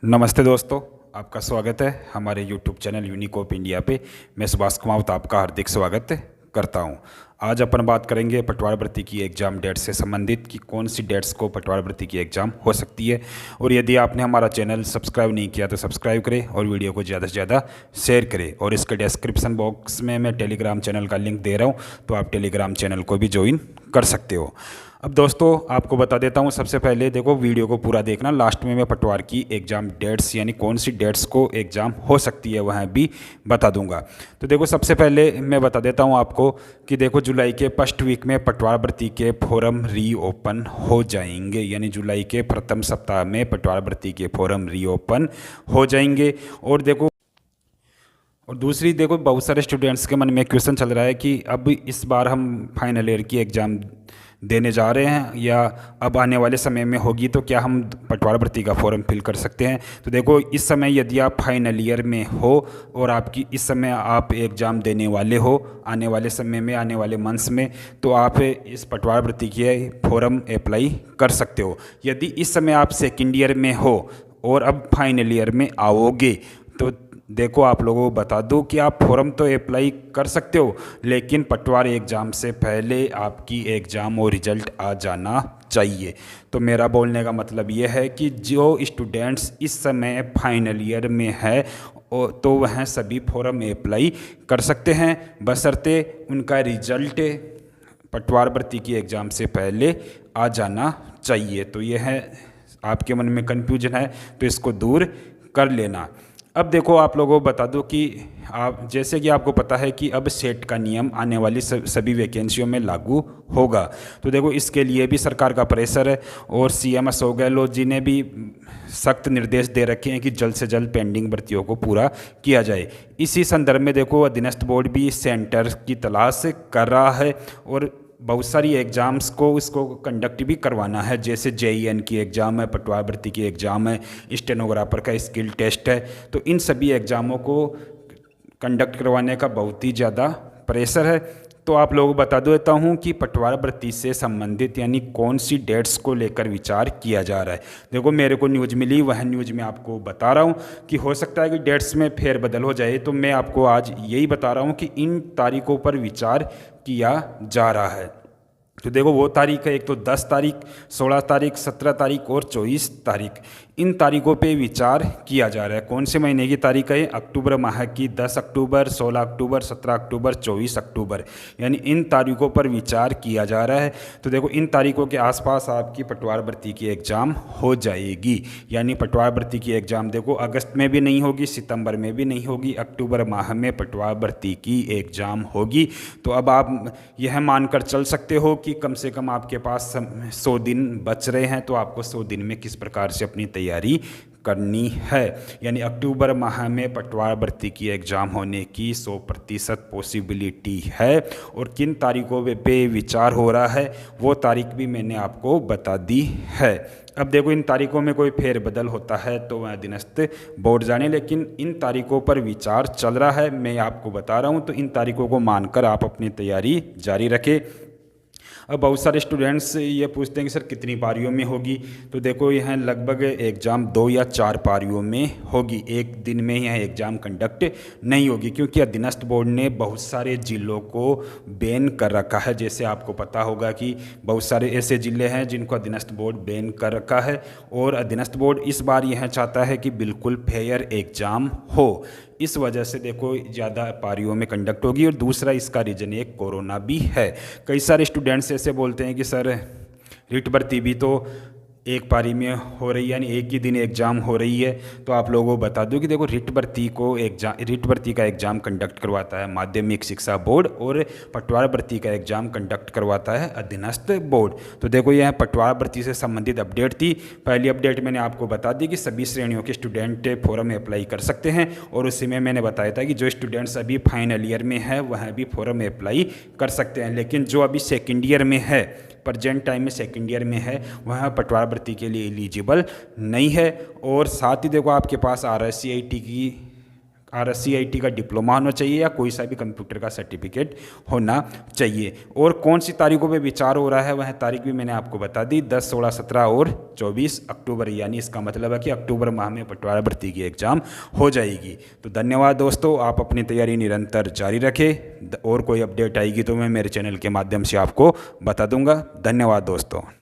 नमस्ते दोस्तों, आपका स्वागत है हमारे YouTube चैनल यूनिकॉप इंडिया पे। मैं सुभाष कुमावत आपका हार्दिक स्वागत करता हूं। आज अपन बात करेंगे पटवार भर्ती की एग्ज़ाम डेट से संबंधित कि कौन सी डेट्स को पटवार भर्ती की एग्ज़ाम हो सकती है। और यदि आपने हमारा चैनल सब्सक्राइब नहीं किया तो सब्सक्राइब करें और वीडियो को ज़्यादा से ज़्यादा शेयर करें। और इसके डिस्क्रिप्शन बॉक्स में मैं टेलीग्राम चैनल का लिंक दे रहा हूँ, तो आप टेलीग्राम चैनल को भी ज्वाइन कर सकते हो। अब दोस्तों आपको बता देता हूँ, सबसे पहले देखो वीडियो को पूरा देखना। लास्ट में मैं पटवार की एग्ज़ाम डेट्स यानी कौन सी डेट्स को एग्ज़ाम हो सकती है वह भी बता दूंगा। तो देखो सबसे पहले मैं बता देता हूँ आपको कि देखो जुलाई के फर्स्ट वीक में पटवार भर्ती के फॉर्म रीओपन हो जाएंगे, यानी जुलाई के प्रथम सप्ताह में पटवार भर्ती के फॉर्म रीओपन हो जाएंगे। और देखो और दूसरी देखो, बहुत सारे स्टूडेंट्स के मन में क्वेश्चन चल रहा है कि अब इस बार हम फाइनल ईयर की एग्ज़ाम देने जा रहे हैं या अब आने वाले समय में होगी, तो क्या हम पटवार भर्ती का फॉर्म फिल कर सकते हैं। तो देखो इस समय यदि आप फाइनल ईयर में हो और आपकी इस समय आप एग्ज़ाम देने वाले हो आने वाले समय में, आने वाले मंथ्स में, तो आप इस पटवार भर्ती के फॉर्म अप्लाई कर सकते हो। यदि इस समय आप सेकेंड ईयर में हो और अब फाइनल ईयर में आओगे, तो देखो आप लोगों को बता दूं कि आप फॉर्म तो अप्लाई कर सकते हो, लेकिन पटवार एग्ज़ाम से पहले आपकी एग्ज़ाम और रिजल्ट आ जाना चाहिए। तो मेरा बोलने का मतलब ये है कि जो स्टूडेंट्स इस समय फाइनल ईयर में है तो वह सभी फॉर्म अप्लाई कर सकते हैं, बशर्ते उनका रिजल्ट पटवार भर्ती की एग्ज़ाम से पहले आ जाना चाहिए। तो यह है, आपके मन में कन्फ्यूजन है तो इसको दूर कर लेना। अब देखो आप लोगों को बता दूं कि आप जैसे कि आपको पता है कि अब सेट का नियम आने वाली सभी वैकेंसियों में लागू होगा। तो देखो इसके लिए भी सरकार का प्रेशर है और सीएम अशोक गहलोत जी ने भी सख्त निर्देश दे रखे हैं कि जल्द से जल्द पेंडिंग भर्तियों को पूरा किया जाए। इसी संदर्भ में देखो अधीनस्थ बोर्ड भी सेंटर की तलाश कर रहा है और बहुत सारी एग्ज़ाम्स को इसको कंडक्ट भी करवाना है, जैसे जेईएन की एग्ज़ाम है, पटवार भर्ती की एग्ज़ाम है, स्टेनोग्राफर का स्किल टेस्ट है। तो इन सभी एग्ज़ामों को कंडक्ट करवाने का बहुत ही ज़्यादा प्रेशर है। तो आप लोगों को बता देता हूँ कि पटवार भर्ती से संबंधित यानी कौन सी डेट्स को लेकर विचार किया जा रहा है। देखो मेरे को न्यूज़ मिली, वह न्यूज़ मैं आपको बता रहा हूँ कि हो सकता है कि डेट्स में फेरबदल हो जाए। तो मैं आपको आज यही बता रहा हूँ कि इन तारीखों पर विचार किया जा रहा है। तो देखो वो तारीख है, एक तो 10 तारीख, 16 तारीख, 17 तारीख और 24 तारीख। इन तारीखों पे विचार किया जा रहा है। कौन से महीने की तारीख है? अक्टूबर माह की 10 अक्टूबर, 16 अक्टूबर, 17 अक्टूबर, 24 अक्टूबर, यानी इन तारीखों पर विचार किया जा रहा है। तो देखो इन तारीखों के आसपास आपकी पटवार भर्ती की एग्ज़ाम हो जाएगी। यानी पटवार भर्ती की एग्ज़ाम देखो अगस्त में भी नहीं होगी, सितंबर में भी नहीं होगी, अक्टूबर माह में पटवार भर्ती की एग्ज़ाम होगी। तो अब आप यह मानकर चल सकते हो कि कम से कम आपके पास 100 दिन बच रहे हैं। तो आपको 100 दिन में किस प्रकार से अपनी तैयारी करनी है, यानी अक्टूबर माह में पटवार भर्ती की एग्ज़ाम होने की 100% पॉसिबिलिटी है। और किन तारीखों पे विचार हो रहा है वो तारीख भी मैंने आपको बता दी है। अब देखो इन तारीखों में कोई फेरबदल होता है तो वह अधीनस्थ बोर्ड जाने, लेकिन इन तारीखों पर विचार चल रहा है, मैं आपको बता रहा हूँ। तो इन तारीखों को मानकर आप अपनी तैयारी जारी रखें। अब बहुत सारे स्टूडेंट्स ये पूछते हैं कि सर कितनी पारियों में होगी। तो देखो यह लगभग एग्ज़ाम 2 या 4 पारियों में होगी, एक दिन में यह एग्ज़ाम कंडक्ट नहीं होगी, क्योंकि अधीनस्थ बोर्ड ने बहुत सारे ज़िलों को बैन कर रखा है। जैसे आपको पता होगा कि बहुत सारे ऐसे ज़िले हैं जिनको अधीनस्थ बोर्ड बैन कर रखा है, और अधीनस्थ बोर्ड इस बार यह चाहता है कि बिल्कुल फेयर एग्ज़ाम हो। इस वजह से देखो ज़्यादा पारियों में कंडक्ट होगी। और दूसरा इसका रीज़न एक कोरोना भी है। कई सारे स्टूडेंट्स ऐसे बोलते हैं कि सर रिट भर्ती भी तो एक पारी में हो रही है, यानी एक ही दिन एग्ज़ाम हो रही है। तो आप लोगों को बता दूं कि देखो रिट भर्ती का एग्ज़ाम कंडक्ट करवाता है माध्यमिक शिक्षा बोर्ड, और पटवार भर्ती का एग्ज़ाम कंडक्ट करवाता है अधीनस्थ बोर्ड। तो देखो यह पटवार भर्ती से संबंधित अपडेट थी। पहली अपडेट मैंने आपको बता दी कि सभी श्रेणियों के स्टूडेंट फॉर्म अप्लाई कर सकते हैं, और उसी में मैंने बताया था कि जो स्टूडेंट्स अभी फाइनल ईयर में है वह भी फॉर्म अप्लाई कर सकते हैं। लेकिन जो अभी सेकेंड ईयर में है, प्रेजेंट टाइम में सेकेंड ईयर में है, वह पटवार भर्ती के लिए एलिजिबल नहीं है। और साथ ही देखो आपके पास RSCIT की RSCIT का डिप्लोमा होना चाहिए या कोई सा भी कंप्यूटर का सर्टिफिकेट होना चाहिए। और कौन सी तारीखों पे विचार हो रहा है वह तारीख भी मैंने आपको बता दी, 10, 16, 17 और 24 अक्टूबर, यानी इसका मतलब है कि अक्टूबर माह में पटवारी भर्ती की एग्ज़ाम हो जाएगी। तो धन्यवाद दोस्तों, आप अपनी तैयारी निरंतर जारी रखें और कोई अपडेट आएगी तो मैं मेरे चैनल के माध्यम से आपको बता दूंगा। धन्यवाद दोस्तों।